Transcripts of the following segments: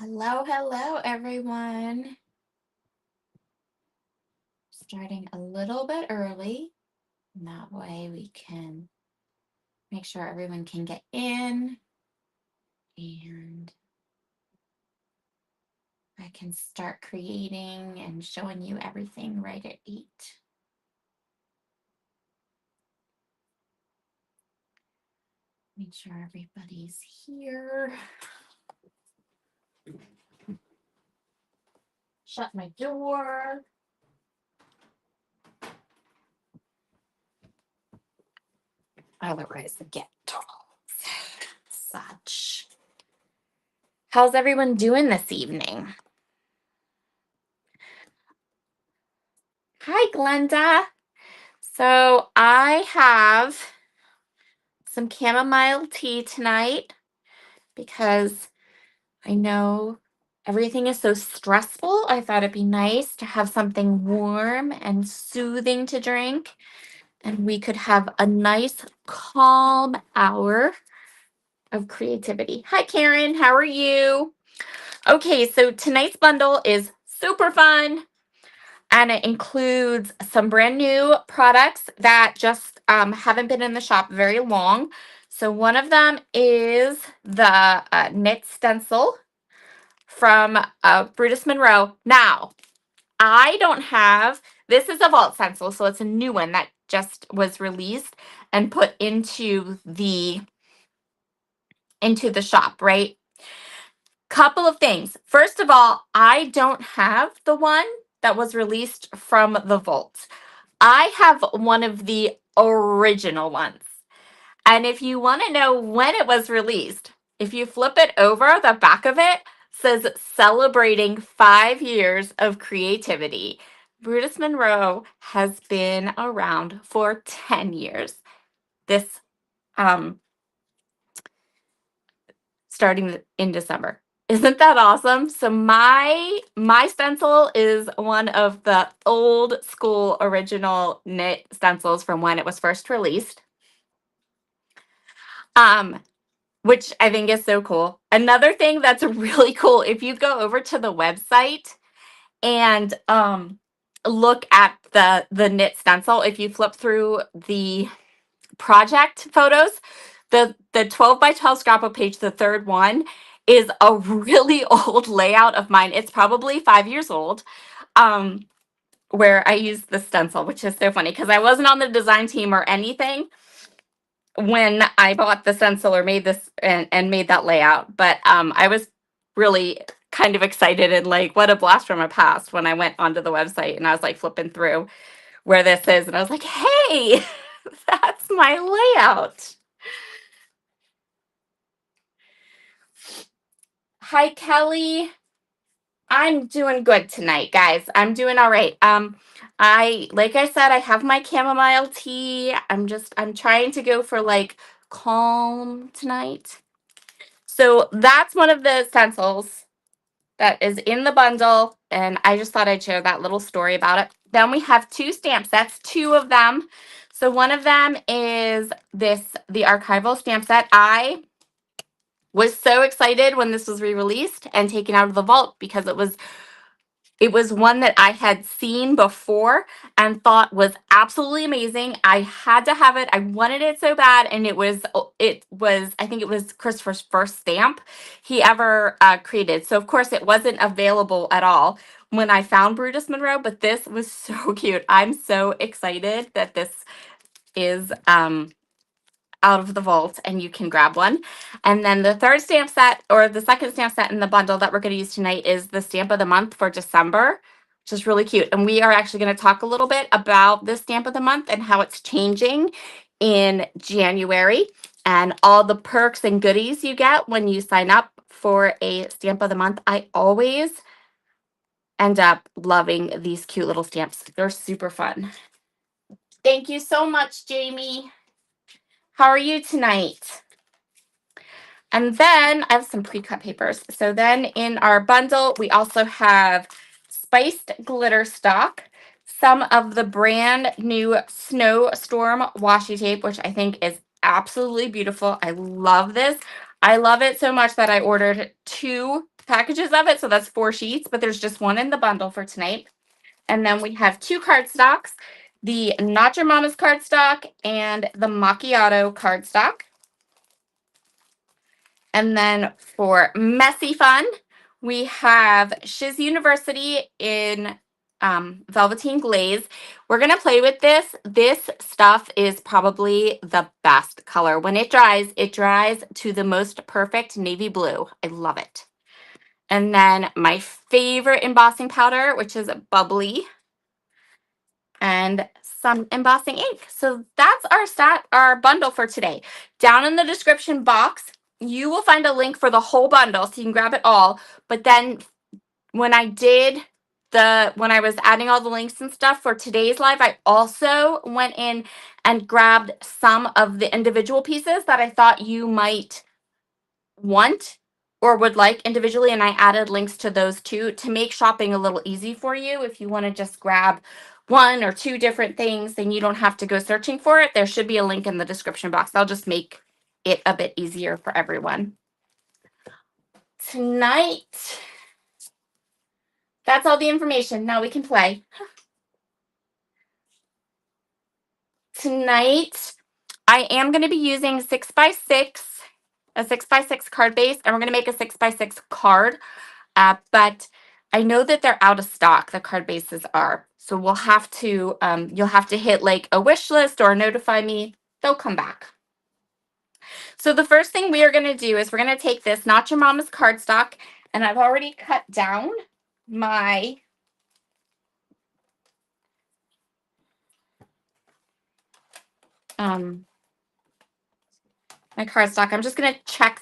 Hello, hello, everyone. Starting a little bit early. And that way we can make sure everyone can get in and I can start creating and showing you everything right at 8. Make sure everybody's here. Shut my door. Otherwise, I get such. How's everyone doing this evening? Hi, Glenda. So I have some chamomile tea tonight because I know everything is so stressful. I thought it'd be nice to have something warm and soothing to drink, and we could have a nice, calm hour of creativity. Hi, Karen. How are you? Okay, so tonight's bundle is super fun. And it includes some brand new products that just haven't been in the shop very long. So one of them is the knit stencil from Brutus Monroe. Now, I don't have, this is a vault stencil, so it's a new one that just was released and put into the shop, right? Couple of things. First of all, I don't have the one that was released from the vault. I have one of the original ones. And if you want to know when it was released, if you flip it over, the back of it says celebrating 5 years of creativity. Brutus Monroe has been around for 10 years. This starting in December. Isn't that awesome? So my stencil is one of the old school original knit stencils from when it was first released. Which I think is so cool. Another thing that's really cool, if you go over to the website and look at the knit stencil, if you flip through the project photos, the 12 by 12 scrapbook page, the third one, is a really old layout of mine. It's probably 5 years old, where I used the stencil, which is so funny because I wasn't on the design team or anything when I bought the stencil or made this and made that layout. But I was really kind of excited and like, what a blast from my past when I went onto the website and I was like flipping through where this is. And I was like, hey, that's my layout. Hi, Kelly. I'm doing good tonight, guys. I'm doing all right. Like I said, I have my chamomile tea. I'm trying to go for like calm tonight. So that's one of the stencils that is in the bundle, and I just thought I'd share that little story about it. Then we have 2 stamp sets, 2 of them. So one of them is the archival stamp set. I was so excited when this was re-released and taken out of the vault because it was one that I had seen before and thought was absolutely amazing. I had to have it. I wanted it so bad, and it was I think it was Christopher's first stamp he ever created. So of course it wasn't available at all when I found Brutus Monroe, but this was so cute. I'm so excited that this is out of the vault and you can grab one. And then the third stamp set, or the second stamp set in the bundle that we're going to use tonight, is the stamp of the month for December, which is really cute. And we are actually going to talk a little bit about this stamp of the month and how it's changing in January and all the perks and goodies you get when you sign up for a stamp of the month. I always end up loving these cute little stamps. They're super fun. Thank you so much, Jamie. How are you tonight? And then I have some pre-cut papers. So then in our bundle, we also have spiced glitter stock, some of the brand new Snowstorm washi tape, which I think is absolutely beautiful. I love this. I love it so much that I ordered 2 packages of it, so that's 4 sheets, but there's just 1 in the bundle for tonight. And then we have 2 cardstocks, the Not Your Mama's cardstock and the Macchiato cardstock. And then for messy fun, we have Shiz University in Velveteen Glaze. We're going to play with this. This stuff is probably the best color. When it dries to the most perfect navy blue. I love it. And then my favorite embossing powder, which is Bubbly, and some embossing ink. So that's our bundle for today. Down in the description box, you will find a link for the whole bundle so you can grab it all. But then when I was adding all the links and stuff for today's live, I also went in and grabbed some of the individual pieces that I thought you might want or would like individually, and I added links to those too to make shopping a little easy for you. If you want to just grab 1 or 2 different things, then you don't have to go searching for it. There should be a link in the description box. I'll just make it a bit easier for everyone. Tonight, that's all the information. Now we can play. Tonight, I am going to be using a 6x6 card base, and we're going to make a 6x6 card. But I know that they're out of stock, the card bases are. So we'll have to, you'll have to hit like a wish list or notify me. They'll come back. So the first thing we are going to do is we're going to take this Not Your Mama's cardstock, and I've already cut down my my cardstock. I'm just going to check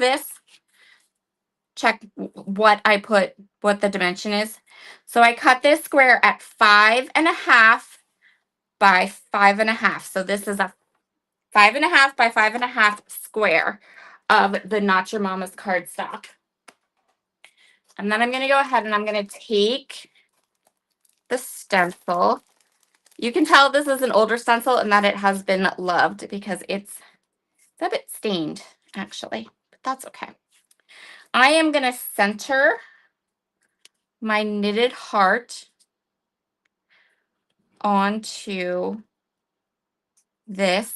what the dimension is. So I cut this square at 5.5 by 5.5. So this is a 5.5 by 5.5 square of the Not Your Mama's cardstock. And then I'm going to go ahead and I'm going to take the stencil. You can tell this is an older stencil and that it has been loved because it's a bit stained, actually, but that's okay. I am going to center my knitted heart onto this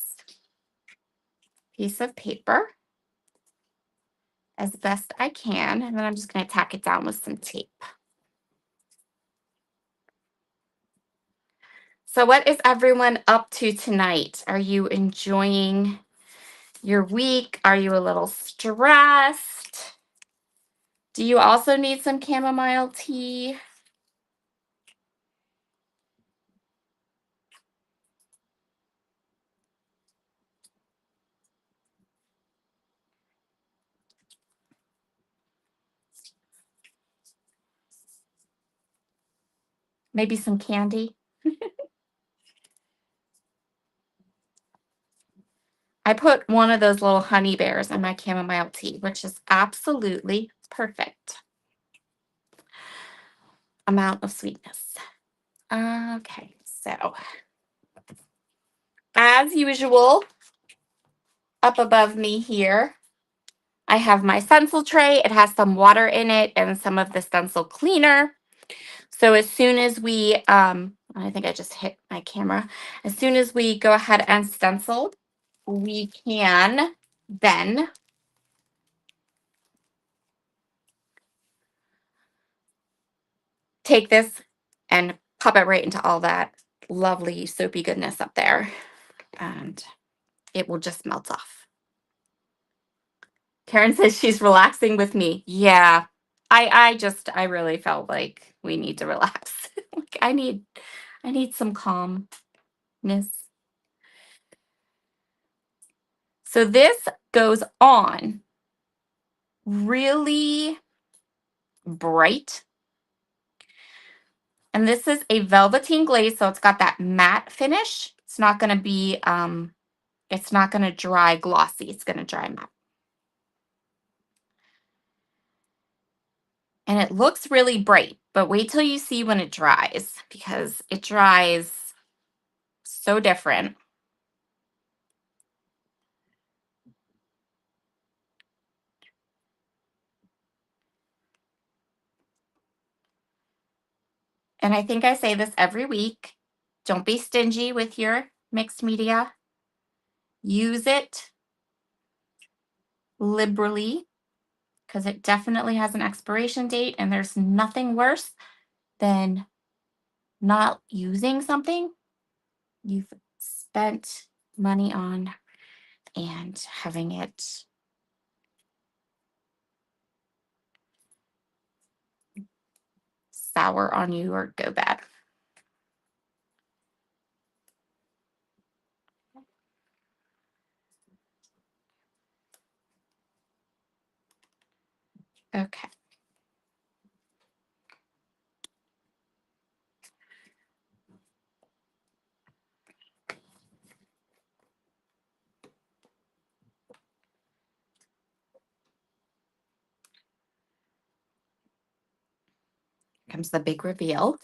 piece of paper as best I can, and then I'm just going to tack it down with some tape. So what is everyone up to tonight? Are you enjoying your week? Are you a little stressed? Do you also need some chamomile tea? Maybe some candy? I put one of those little honey bears in my chamomile tea, which is absolutely perfect amount of sweetness. Okay, so as usual, up above me here, I have my stencil tray. It has some water in it and some of the stencil cleaner. So as soon as we, I think I just hit my camera. As soon as we go ahead and stencil, we can then take this and pop it right into all that lovely soapy goodness up there. And it will just melt off. Karen says she's relaxing with me. Yeah, I really felt like we need to relax. Like I need some calmness. So this goes on really bright. And this is a velveteen glaze, so it's got that matte finish. It's not going to be, it's not going to dry glossy. It's going to dry matte. And it looks really bright, but wait till you see when it dries because it dries so different. and I think I say this every week, don't be stingy with your mixed media. Use it liberally because it definitely has an expiration date, and there's nothing worse than not using something you've spent money on and having it sour on you or go bad. Okay. Comes the big reveal.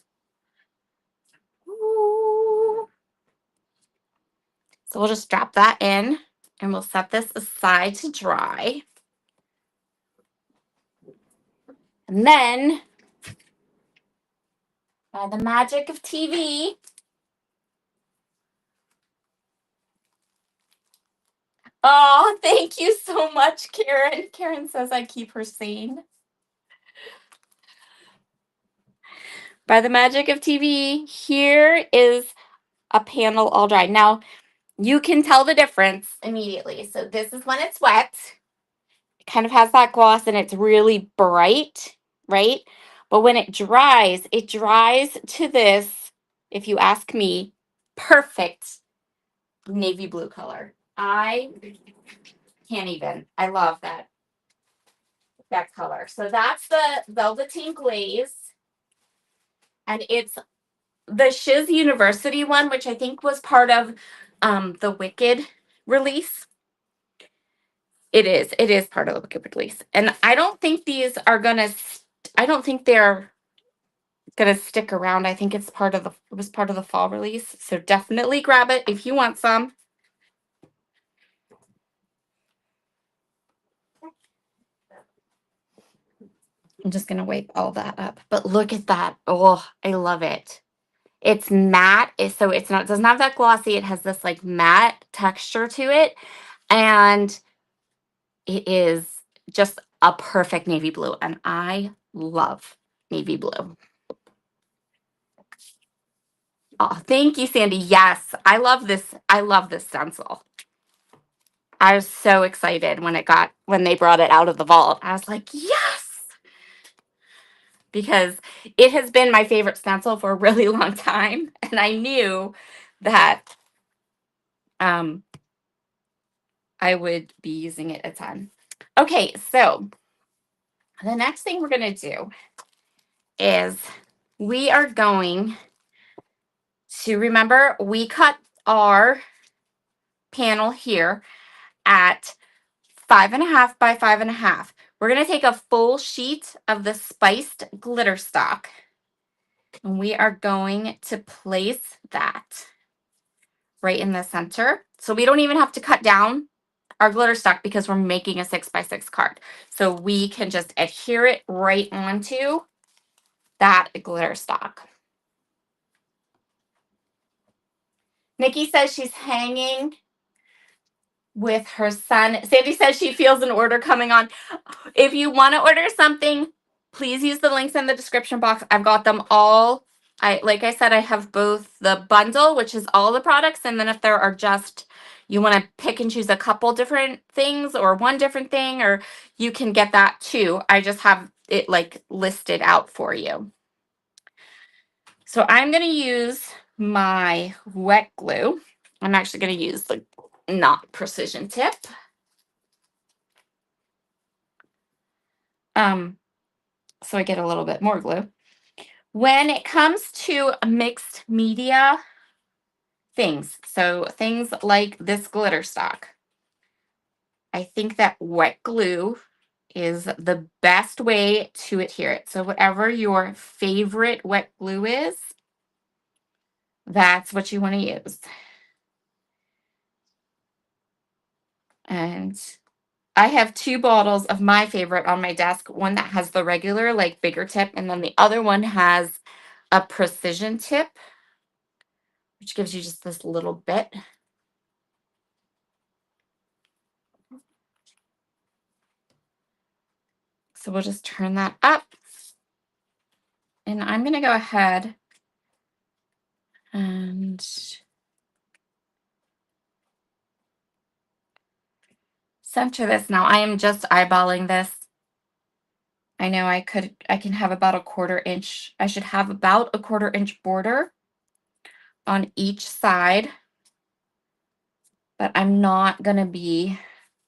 Ooh. So we'll just drop that in and we'll set this aside to dry. And then, by the magic of TV, oh, thank you so much, Karen. Karen says I keep her sane. By the magic of TV, here is a panel all dry. Now, you can tell the difference immediately. So this is when it's wet. It kind of has that gloss and it's really bright, right? But when it dries to this, if you ask me, perfect navy blue color. I can't even. I love that color. So that's the Velveteen Glaze. And it's the Shiz University one, which I think was part of the Wicked release. It is. It is part of the Wicked release. And I don't think these are gonna I don't think they're gonna stick around. I think it's part of it was part of the fall release. So definitely grab it if you want some. I'm just gonna wipe all that up. But look at that. Oh, I love it. It's matte, so it's not, it doesn't have that glossy. It has this like matte texture to it. And it is just a perfect navy blue. And I love navy blue. Oh, thank you, Sandy. Yes, I love this. I love this stencil. I was so excited when they brought it out of the vault. I was like, yes, because it has been my favorite stencil for a really long time, and I knew that I would be using it a ton. Okay, so the next thing we're going to do is we are going to, remember, we cut our panel here at 5.5 by 5.5. We're going to take a full sheet of the spiced glitter stock and we are going to place that right in the center. So we don't even have to cut down our glitter stock because we're making a 6x6 card. So we can just adhere it right onto that glitter stock. Nikki says she's hanging with her son. Sandy says she feels an order coming on. If you want to order something, please use the links in the description box. I've got them all. Like I said, I have both the bundle, which is all the products, and then if there are just, you want to pick and choose a couple different things or one different thing, or you can get that too. I just have it like listed out for you. So I'm going to use my wet glue. I'm actually going to use the not precision tip. So I get a little bit more glue. When it comes to mixed media things, so things like this glitter stock, I think that wet glue is the best way to adhere it. So whatever your favorite wet glue is, that's what you want to use. And I have 2 bottles of my favorite on my desk, one that has the regular, like bigger tip, and then the other one has a precision tip, which gives you just this little bit. So we'll just turn that up. And I'm going to go ahead and center this. Now I am just eyeballing this. I know I can have about a 1/4 inch. I should have about a 1/4 inch border on each side, but I'm not going to be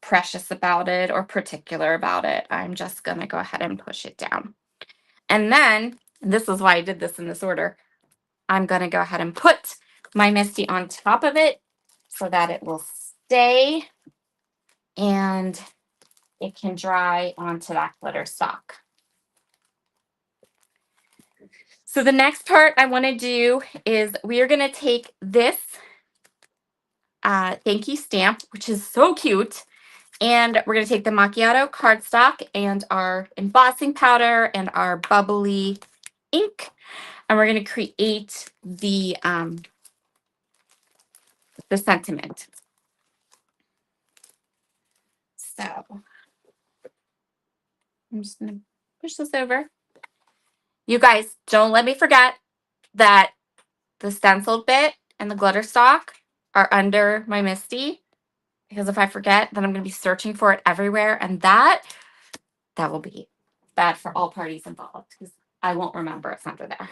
precious about it or particular about it. I'm just going to go ahead and push it down. And then, and this is why I did this in this order, I'm going to go ahead and put my Misty on top of it so that it will stay and it can dry onto that glitter stock. So the next part I want to do is we are going to take this thank you stamp, which is so cute, and we're going to take the macchiato cardstock and our embossing powder and our bubbly ink, and we're going to create the sentiment. So I'm just going to push this over. You guys, don't let me forget that the stenciled bit and the glitter stock are under my Misty, because if I forget, then I'm going to be searching for it everywhere, and that will be bad for all parties involved because I won't remember it's under there.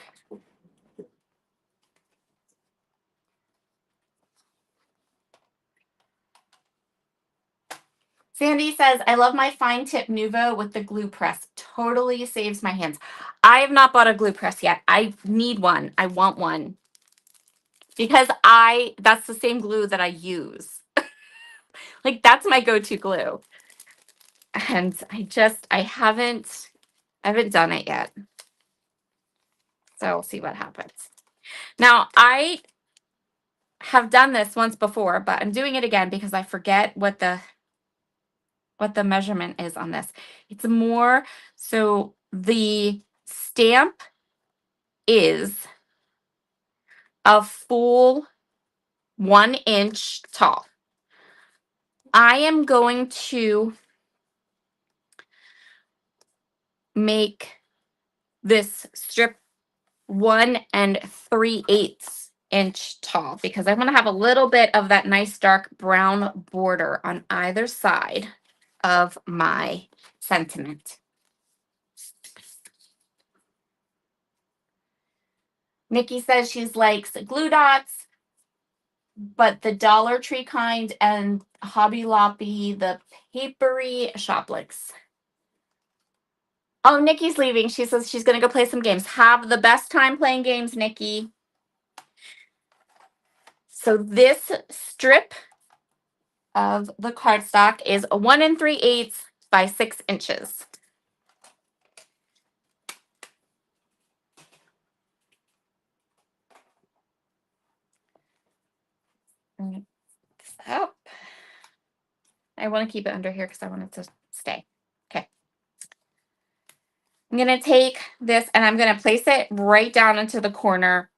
Sandy says, I love my fine tip Nuvo with the glue press. Totally saves my hands. I have not bought a glue press yet. I need one. I want one. Because that's the same glue that I use. Like, that's my go-to glue. And I haven't done it yet. So we'll see what happens. Now, I have done this once before, but I'm doing it again because I forget what the measurement is on this. It's more, so the stamp is a full 1 inch tall. I am going to make this strip 1 3/8 inch tall because I want to have a little bit of that nice dark brown border on either side of my sentiment. Nikki says she likes glue dots, but the Dollar Tree kind, and Hobby Lobby, the papery shoplix. Oh, Nikki's leaving. She says she's going to go play some games. Have the best time playing games, Nikki. So this strip of the cardstock is a 1 3/8 by 6 inches. Up. I want to keep it under here because I want it to stay. Okay. I'm going to take this and I'm going to place it right down into the corner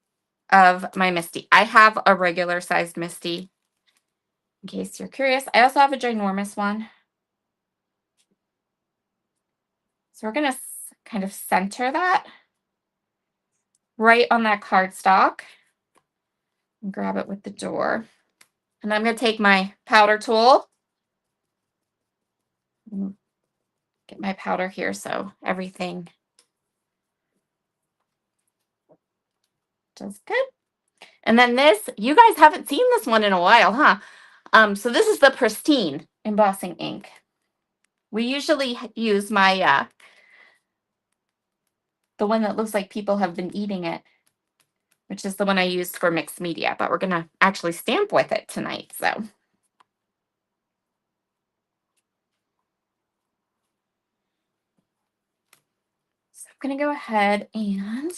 of my Misty. I have a regular sized Misty, in case you're curious. I also have a ginormous one. So we're going to kind of center that right on that cardstock and grab it with the door. And I'm going to take my powder tool. Get my powder here so everything does good. And then this, you guys haven't seen this one in a while, huh? So this is the Pristine embossing ink. We usually use my the one that looks like people have been eating it, which is the one I used for mixed media, but we're going to actually stamp with it tonight. So I'm going to go ahead and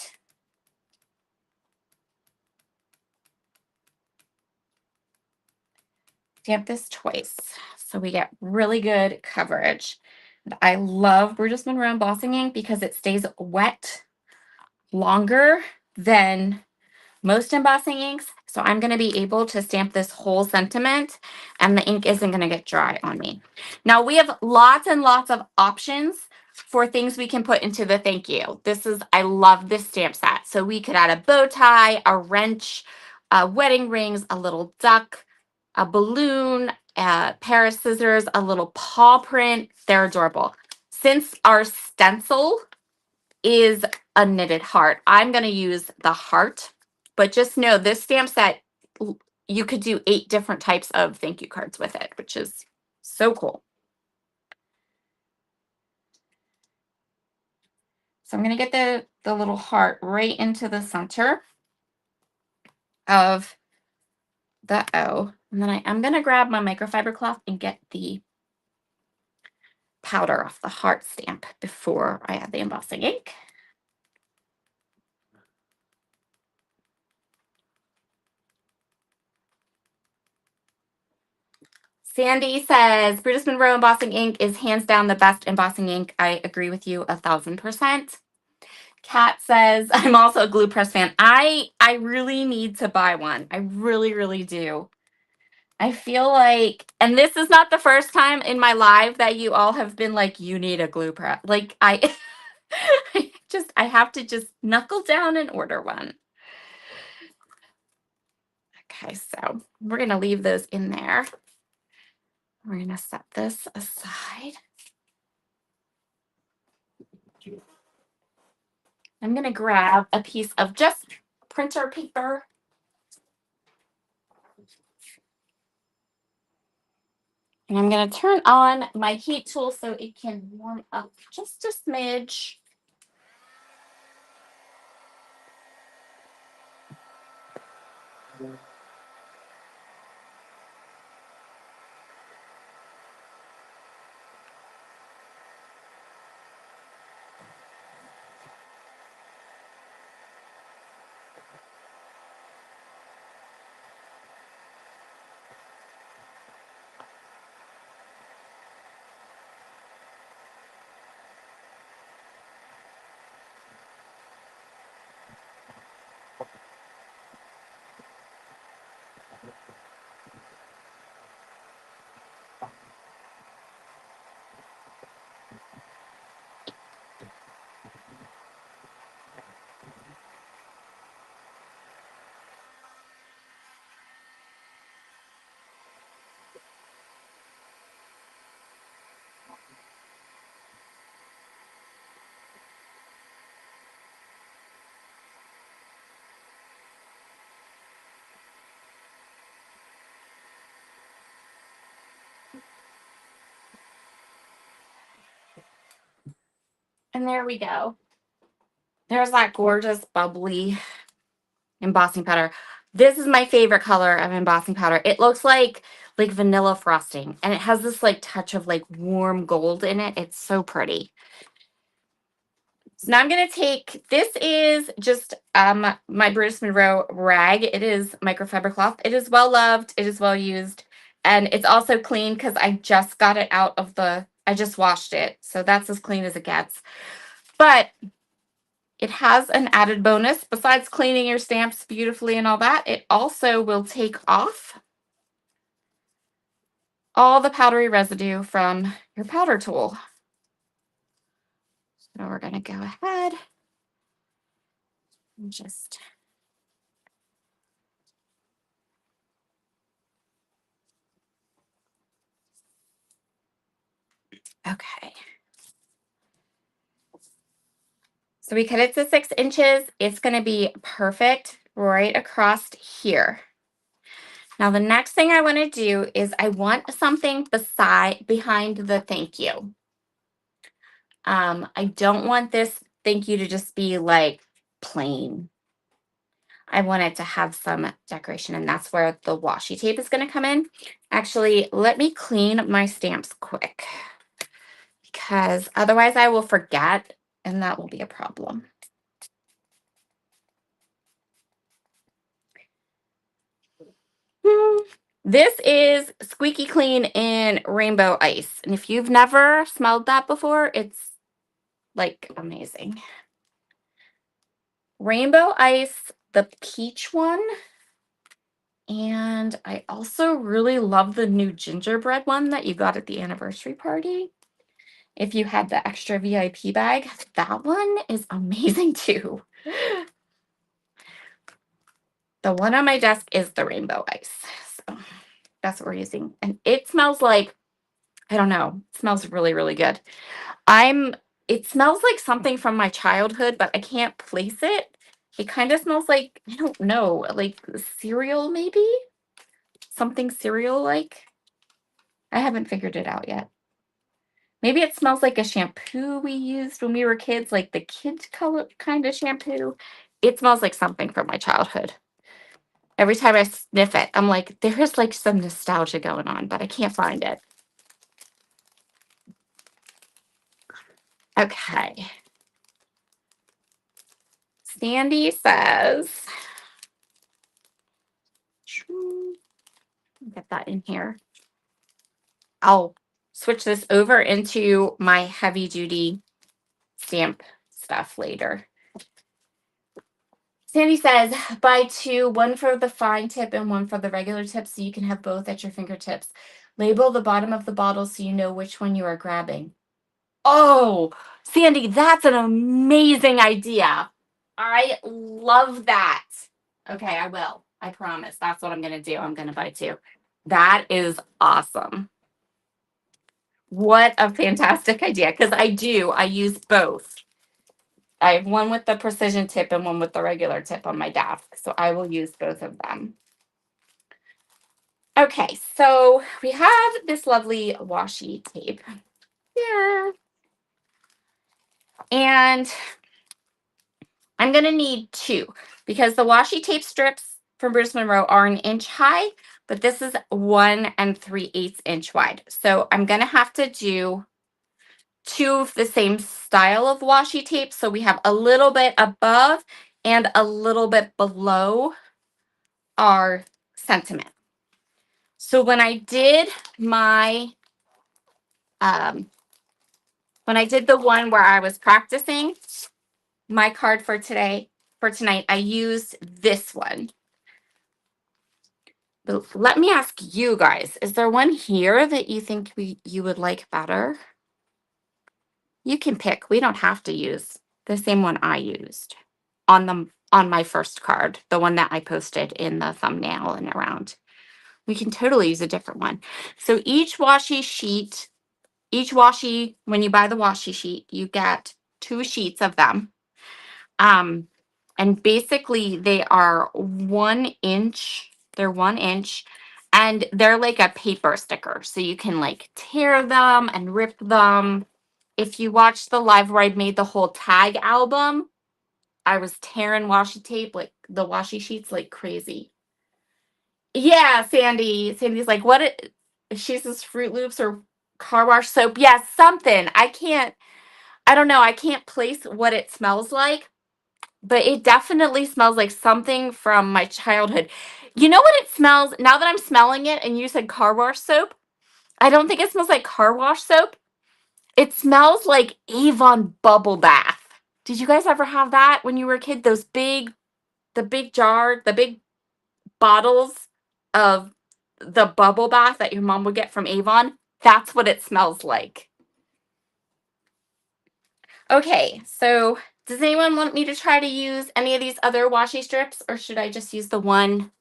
stamp this twice so we get really good coverage. And I love Brutus Monroe embossing ink because it stays wet longer than most embossing inks. So I'm going to be able to stamp this whole sentiment and the ink isn't going to get dry on me. Now we have lots and lots of options for things we can put into the thank you. I love this stamp set. So we could add a bow tie, a wrench, wedding rings, a little duck, a balloon, a pair of scissors, a little paw print. They're adorable. Since our stencil is a knitted heart, I'm going to use the heart, but just know this stamp set, you could do 8 different types of thank you cards with it, which is so cool. So I'm going to get the little heart right into the center of the O. And then I am going to grab my microfiber cloth and get the powder off the heart stamp before I add the embossing ink. Sandy says, Brutus Monroe embossing ink is hands down the best embossing ink. I agree with you 1000%. Kat says, I'm also a glue press fan. I really need to buy one. I really, really do. I feel like, and this is not the first time in my life that you all have been like, you need a glue press. Like I I have to just knuckle down and order one. Okay, so we're going to leave those in there. We're going to set this aside. I'm going to grab a piece of just printer paper. And I'm going to turn on my heat tool so it can warm up just a smidge. And there we go. There's that gorgeous bubbly embossing powder. This is my favorite color of embossing powder. It looks like vanilla frosting and it has this like touch of like warm gold in it. It's so pretty. So now I'm going to take, this is just my Brutus Monroe rag. It is microfiber cloth. It is well loved. It is well used. And it's also clean because I just got it out of I just washed it. So that's as clean as it gets. But it has an added bonus. Besides cleaning your stamps beautifully and all that, it also will take off all the powdery residue from your powder tool. So we're going to go ahead and just okay. So we cut it to 6 inches. It's going to be perfect right across here. Now, the next thing I want to do is I want something behind the thank you. I don't want this thank you to just be like plain. I want it to have some decoration, and that's where the washi tape is going to come in. Actually, let me clean my stamps quick because otherwise I will forget, and that will be a problem. This is Squeaky Clean in Rainbow Ice. And if you've never smelled that before, it's like amazing. Rainbow Ice, the peach one. And I also really love the new gingerbread one that you got at the anniversary party. If you had the extra VIP bag, that one is amazing too. The one on my desk is the Rainbow Ice. So that's what we're using. And it smells like, I don't know, it smells really, really good. It smells like something from my childhood, but I can't place it. It kind of smells like, I don't know, like cereal maybe? Something cereal like. I haven't figured it out yet. Maybe it smells like a shampoo we used when we were kids, like the kid color kind of shampoo. It smells like something from my childhood. Every time I sniff it, I'm like, there is like some nostalgia going on, but I can't find it. Okay. Sandy says, get that in here. I'll switch this over into my heavy duty stamp stuff later. Sandy says, buy two, one for the fine tip and one for the regular tip so you can have both at your fingertips. Label the bottom of the bottle so you know which one you are grabbing. Oh, Sandy, that's an amazing idea. I love that. Okay, I will. I promise. That's what I'm going to do. I'm going to buy two. That is awesome. What a fantastic idea. Because I use both. I have one with the precision tip and one with the regular tip on my desk. So I will use both of them. Okay, so we have this lovely washi tape here. And I'm going to need two because the washi tape strips from Bruce Monroe are an inch high, but this is 1 3/8 inch wide. So I'm going to have to do two of the same style of washi tape. So we have a little bit above and a little bit below our sentiment. So when I did my, when I did the one where I was practicing my card for tonight, I used this one. But let me ask you guys, is there one here that you think you would like better? You can pick. We don't have to use the same one I used on my first card, the one that I posted in the thumbnail and around. We can totally use a different one. So each washi, when you buy the washi sheet, you get 2 sheets of them. And basically they are 1 inch. They're 1 inch and they're like a paper sticker. So you can like tear them and rip them. If you watched the live where I made the whole tag album, I was tearing washi tape, like the washi sheets like crazy. Yeah, Sandy. Sandy's like, she says Fruit Loops or car wash soap. Yeah, something. I don't know. I can't place what it smells like, but it definitely smells like something from my childhood. You know what it smells? Now that I'm smelling it and you said car wash soap, I don't think it smells like car wash soap. It smells like Avon bubble bath. Did you guys ever have that when you were a kid? The big bottles of the bubble bath that your mom would get from Avon. That's what it smells like. Okay, so does anyone want me to try to use any of these other washi strips, or should I just use the one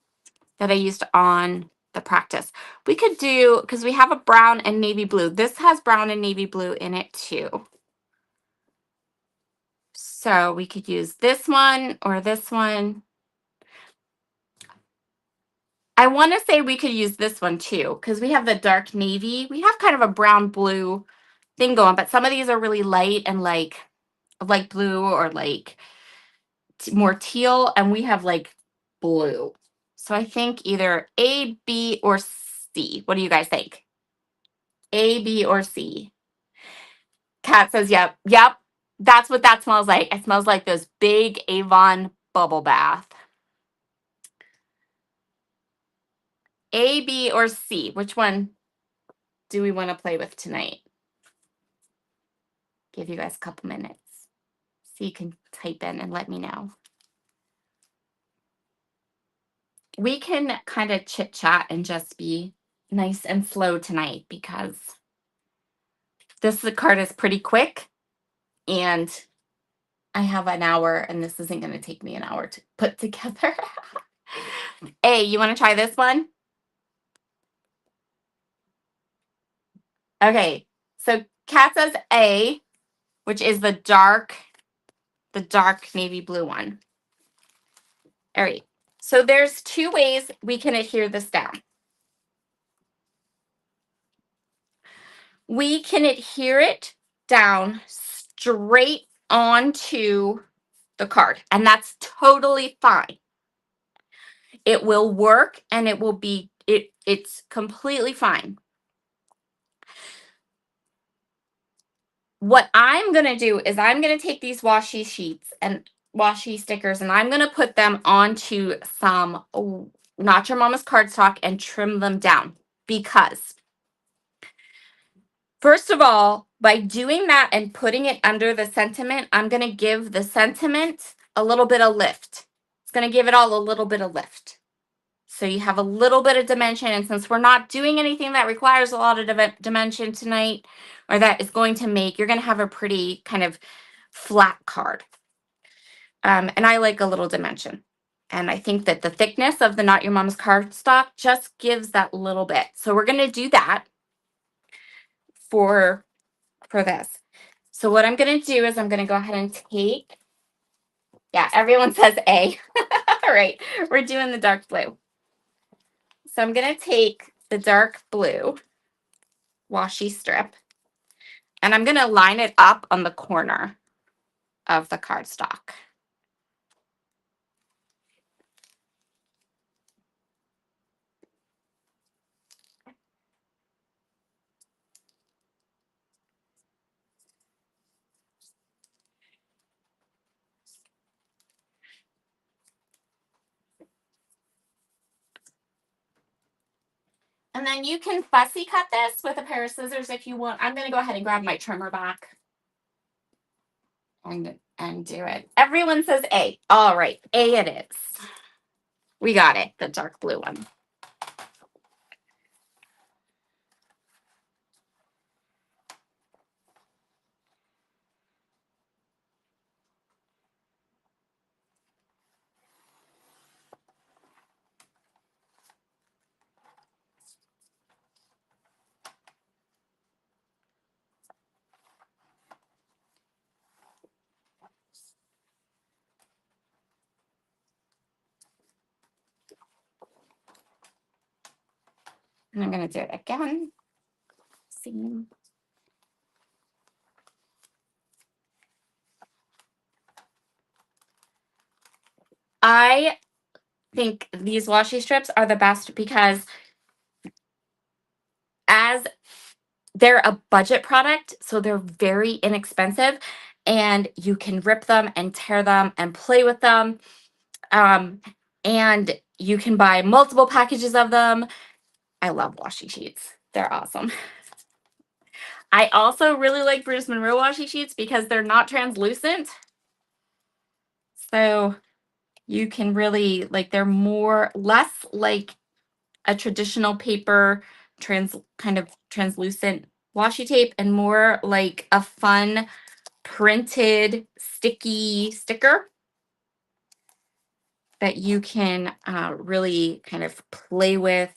that I used on the practice? We could do, because we have a brown and navy blue. This has brown and navy blue in it too. So we could use this one or this one. I want to say we could use this one too, because we have the dark navy. We have kind of a brown blue thing going, but some of these are really light and like blue or like more teal, and we have like blue. So I think either A, B, or C. What do you guys think? A, B, or C? Kat says, yep, yep. That's what that smells like. It smells like those big Avon bubble bath. A, B, or C? Which one do we want to play with tonight? Give you guys a couple minutes so you can type in and let me know. we can kind of chit chat and just be nice and slow tonight because this card is pretty quick and I have an hour and this isn't going to take me an hour to put together. A, you want to try this one? Okay, so Kat says A, which is the dark navy blue one. All right, so there's two ways we can adhere this down. We can adhere it down straight onto the card, and that's totally fine. It will work and it will be, it's completely fine. What I'm going to do is I'm going to take these washi sheets and washi stickers and I'm going to put them onto some Not Your Mama's cardstock and trim them down because first of all, by doing that and putting it under the sentiment, I'm going to give the sentiment a little bit of lift. It's going to give it all a little bit of lift. So you have a little bit of dimension. And since we're not doing anything that requires a lot of dimension tonight, or that is going to make, you're going to have a pretty kind of flat card. And I like a little dimension. And I think that the thickness of the Not Your Mama's cardstock just gives that little bit. So we're going to do that for this. So what I'm going to do is I'm going to go ahead and take, yeah, everyone says A. All right, we're doing the dark blue. So I'm going to take the dark blue washi strip and I'm going to line it up on the corner of the cardstock. And then you can fussy cut this with a pair of scissors if you want. I'm going to go ahead and grab my trimmer back and do it. Everyone says A. All right, A it is. We got it, the dark blue one. And I'm going to do it again. Same. I think these washi strips are the best because as they're a budget product, so they're very inexpensive and you can rip them and tear them and play with them. And you can buy multiple packages of them. I love washi sheets. They're awesome. I also really like Bruce Monroe washi sheets because they're not translucent. So you can really, like, they're less like a traditional paper kind of translucent washi tape and more like a fun printed sticky sticker that you can really kind of play with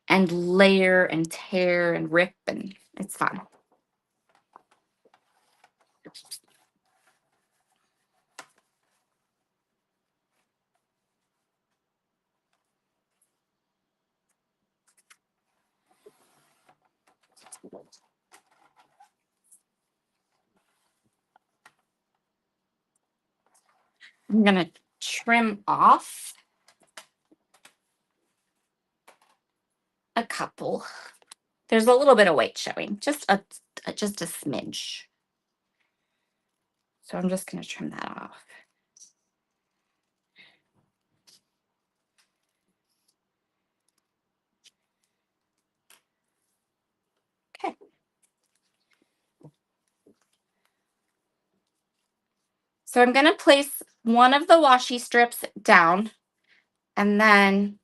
and layer and tear and rip, and it's fun. I'm going to trim off a couple. There's a little bit of white showing, just a smidge. So I'm just going to trim that off. Okay. So I'm going to place one of the washi strips down, and then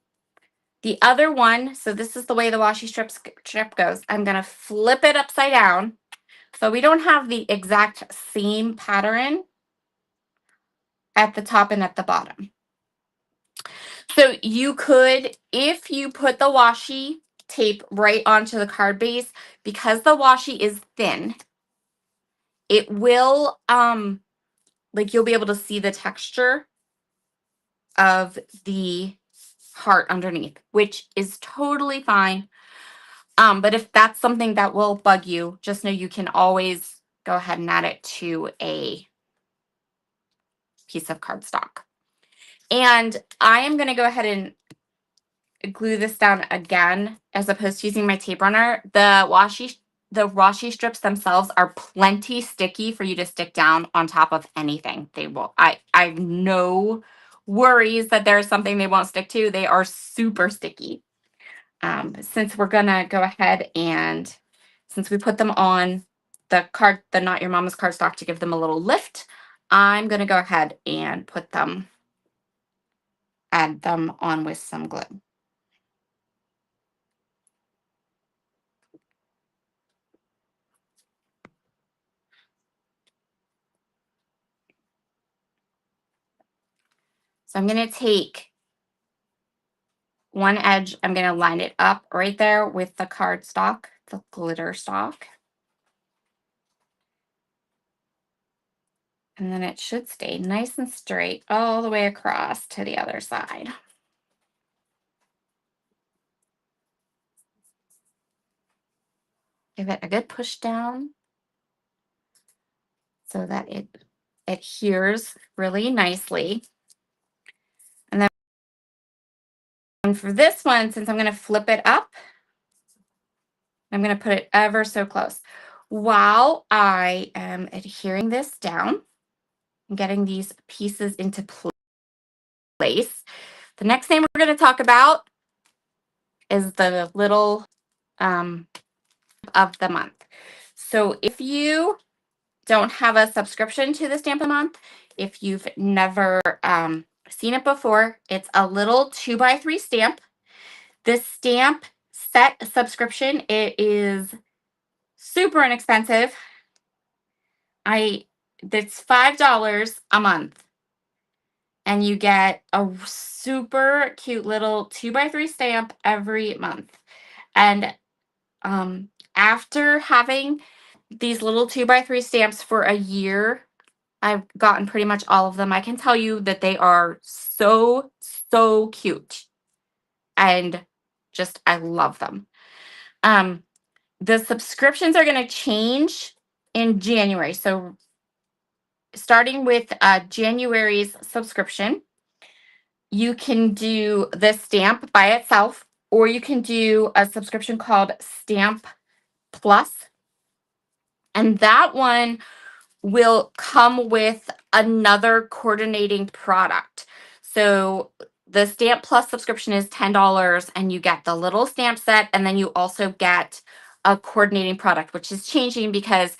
The other one, so this is the way the washi strip goes. I'm going to flip it upside down. So we don't have the exact same pattern at the top and at the bottom. So you could, if you put the washi tape right onto the card base, because the washi is thin, it will, like you'll be able to see the texture of the heart underneath, which is totally fine. But if that's something that will bug you, just know you can always go ahead and add it to a piece of cardstock. And I am going to go ahead and glue this down again, as opposed to using my tape runner. The washi strips themselves are plenty sticky for you to stick down on top of anything. They will. I've no worries that there's something they won't stick to. They are super sticky. Since we're gonna go ahead and since we put them on the Not Your Mama's cardstock to give them a little lift, I'm gonna go ahead and add them on with some glue. So I'm going to take one edge, I'm going to line it up right there with the cardstock, the glitter stock. And then it should stay nice and straight all the way across to the other side. Give it a good push down so that it adheres really nicely. And for this one, since I'm going to flip it up, I'm going to put it ever so close. While I am adhering this down and getting these pieces into place, the next thing we're going to talk about is the little of the month. So if you don't have a subscription to the Stamp of the Month, if you've never seen it before, it's a little 2x3 stamp. This stamp set subscription, it is super inexpensive. It's $5 a month. And you get a super cute little 2x3 stamp every month. And after having these little 2x3 stamps for a year, I've gotten pretty much all of them. I can tell you that they are so, so cute. And just, I love them. The subscriptions are going to change in January. So starting with January's subscription, you can do the stamp by itself, or you can do a subscription called Stamp Plus. And that one will come with another coordinating product. So the Stamp Plus subscription is $10 and you get the little stamp set, and then you also get a coordinating product, which is changing because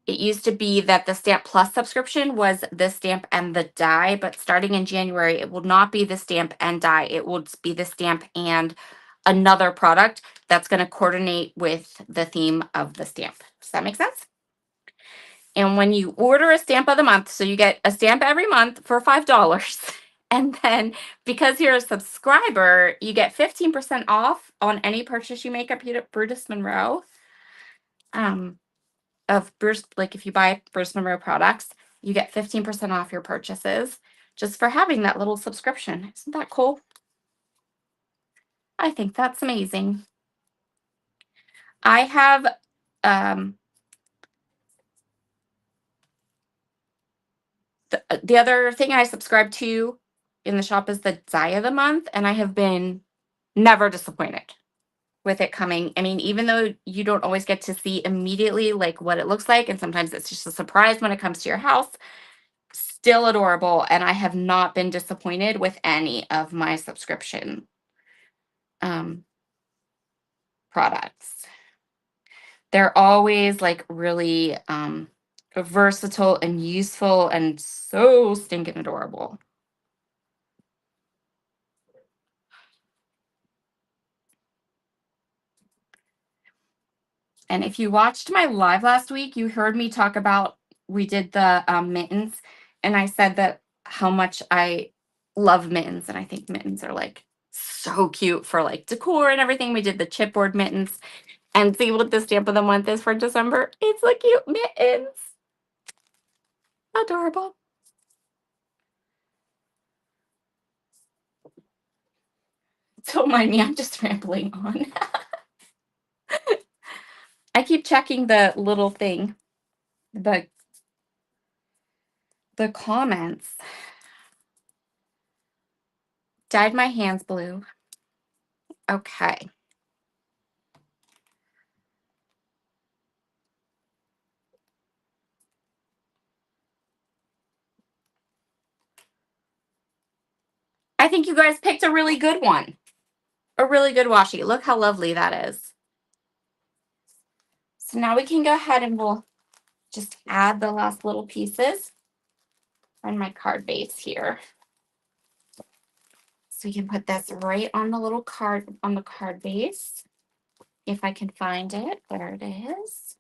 it used to be that the Stamp Plus subscription was the stamp and the die, but starting in January, it will not be the stamp and die. It will be the stamp and another product that's going to coordinate with the theme of the stamp. Does that make sense? And when you order a stamp of the month, so you get a stamp every month for $5. And then because you're a subscriber, you get 15% off on any purchase you make at Brutus Monroe. Of Bruce, like if you buy Bruce Monroe products, you get 15% off your purchases just for having that little subscription. Isn't that cool? I think that's amazing. I have the other thing I subscribe to in the shop is the die of the month, and I have been never disappointed with it coming. I mean, even though you don't always get to see immediately like what it looks like, and sometimes it's just a surprise when it comes to your house, still adorable, and I have not been disappointed with any of my subscription products. They're always like really versatile and useful and so stinking adorable. And if you watched my live last week, you heard me talk about, we did the mittens, and I said that how much I love mittens, and I think mittens are like so cute for like decor and everything. We did the chipboard mittens, and see what the stamp of the month is for December. It's like cute mittens. Adorable. Don't mind me, I'm just rambling on. I keep checking the little thing, the comments. Dyed my hands blue. Okay. I think you guys picked a really good one. A really good washi. Look how lovely that is. So now we can go ahead and we'll just add the last little pieces on my card base here. So we can put this right on the little card, on the card base. If I can find it, there it is.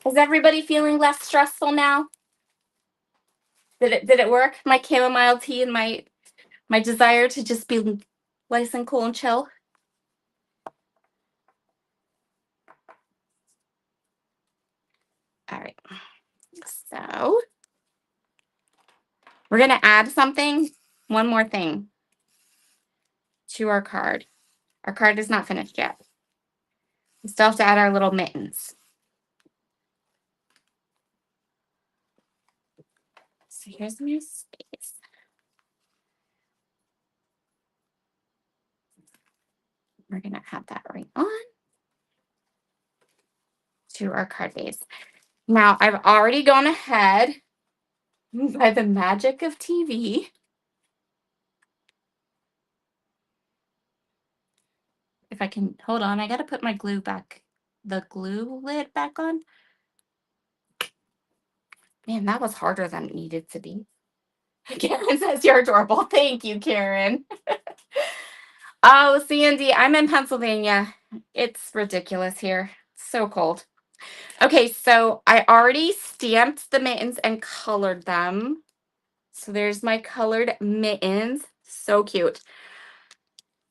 Is everybody feeling less stressful now? Did it work? My chamomile tea and my desire to just be nice and cool and chill. All right. So we're gonna add something, one more thing to our card. Our card is not finished yet. We still have to add our little mittens. So here's my space. We're gonna add that right on to our card base. Now I've already gone ahead by the magic of TV. If I can, hold on, I gotta put my glue back, the glue lid back on. Man, that was harder than it needed to be. Karen says you're adorable. Thank you, Karen. Oh, Sandy, I'm in Pennsylvania. It's ridiculous here. It's so cold. Okay, so I already stamped the mittens and colored them. So there's my colored mittens. So cute.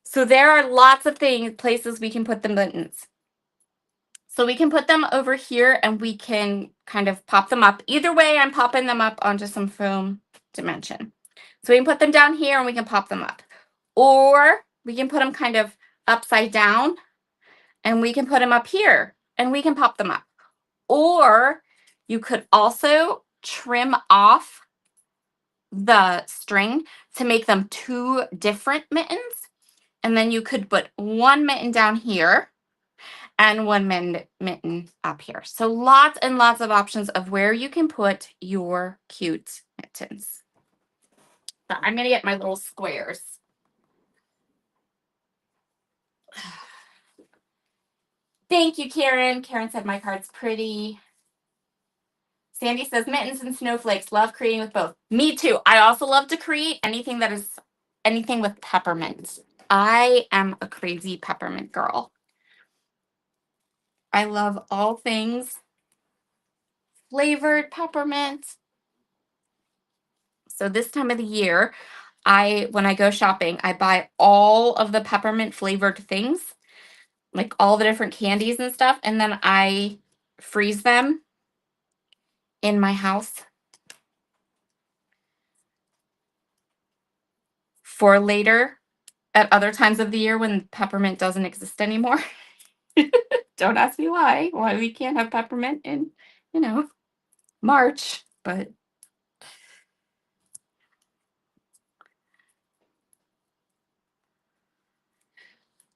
So there are lots of places we can put the mittens. So we can put them over here and we can kind of pop them up. Either way, I'm popping them up onto some foam dimension. So we can put them down here and we can pop them up. Or we can put them kind of upside down and we can put them up here and we can pop them up. Or you could also trim off the string to make them two different mittens. And then you could put one mitten down here and one mitten up here. So lots and lots of options of where you can put your cute mittens. So I'm going to get my little squares. Thank you, Karen. Karen said my card's pretty. Sandy says mittens and snowflakes. Love creating with both. Me too. I also love to create anything that is anything with peppermint. I am a crazy peppermint girl. I love all things flavored peppermint. So this time of the year, when I go shopping, I buy all of the peppermint flavored things, like all the different candies and stuff, and then I freeze them in my house for later at other times of the year when peppermint doesn't exist anymore. Don't ask me why we can't have peppermint in, March, but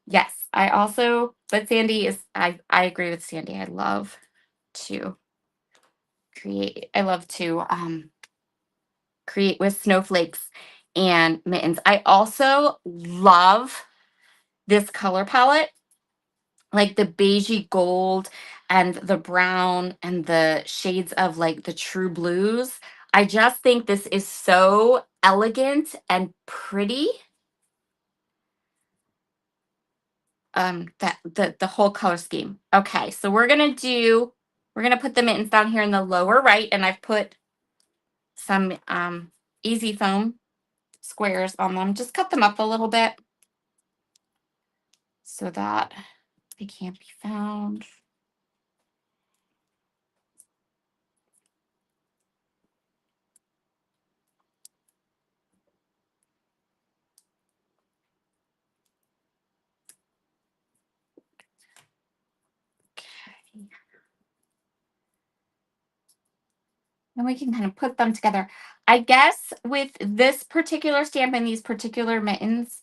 yes, but Sandy I agree with Sandy. I love to create with snowflakes and mittens. I also love this color palette, like the beigey gold and the brown and the shades of like the true blues. I just think this is so elegant and pretty. that the whole color scheme. Okay, so we're gonna put the mittens down here in the lower right, and I've put some easy foam squares on them. Just cut them up a little bit so that they can't be found. Okay. And we can kind of put them together. I guess with this particular stamp and these particular mittens,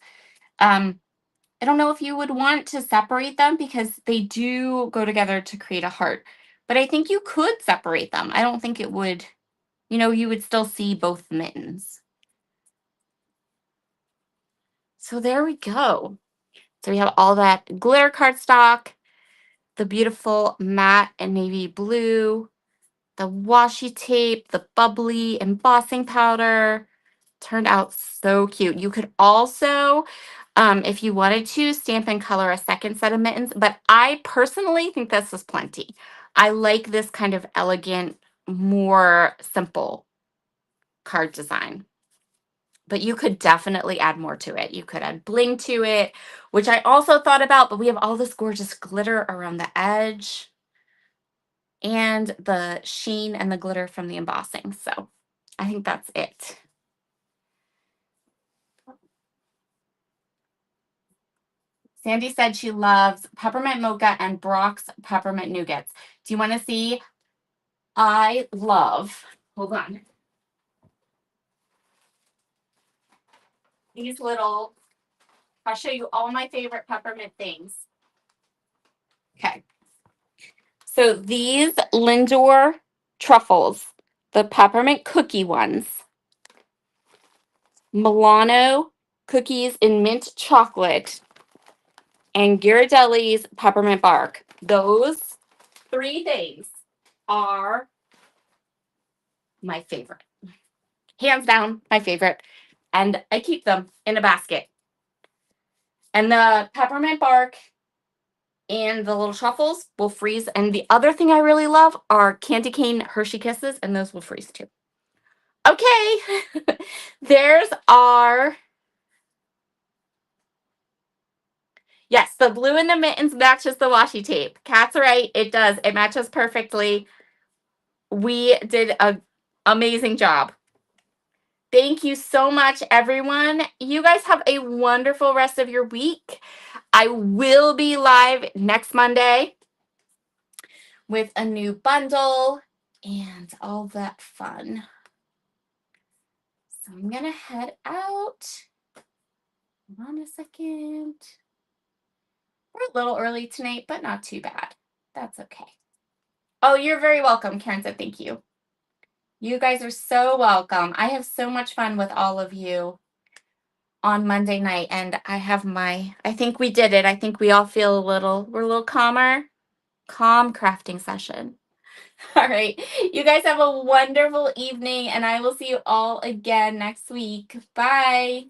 I don't know if you would want to separate them because they do go together to create a heart. But I think you could separate them. I don't think it would, you would still see both mittens. So there we go. So we have all that glitter cardstock, the beautiful matte and navy blue, the washi tape, the bubbly embossing powder. Turned out so cute. You could also, if you wanted to, stamp and color a second set of mittens, but I personally think this is plenty. I like this kind of elegant, more simple card design. But you could definitely add more to it. You could add bling to it, which I also thought about, but we have all this gorgeous glitter around the edge and the sheen and the glitter from the embossing. So I think that's it. Sandy said she loves peppermint mocha and Brock's peppermint nougats. Do you want to see? I love, hold on, these little, I'll show you all my favorite peppermint things. Okay. So these Lindor truffles, the peppermint cookie ones, Milano cookies in mint chocolate, and Ghirardelli's peppermint bark. Those three things are my favorite. Hands down, my favorite. And I keep them in a basket. And the peppermint bark and the little truffles will freeze. And the other thing I really love are candy cane Hershey Kisses, and those will freeze too. Okay, there's our, yes, the blue in the mittens matches the washi tape. Kat's right, it does. It matches perfectly. We did an amazing job. Thank you so much, everyone. You guys have a wonderful rest of your week. I will be live next Monday with a new bundle and all that fun. So I'm going to head out. Hold on a second. We're a little early tonight, but not too bad. That's okay. Oh, you're very welcome. Karen said thank you. You guys are so welcome. I have so much fun with all of you on Monday night, and I think we did it. I think we all feel we're a little calmer. Calm crafting session. All right. You guys have a wonderful evening, and I will see you all again next week. Bye.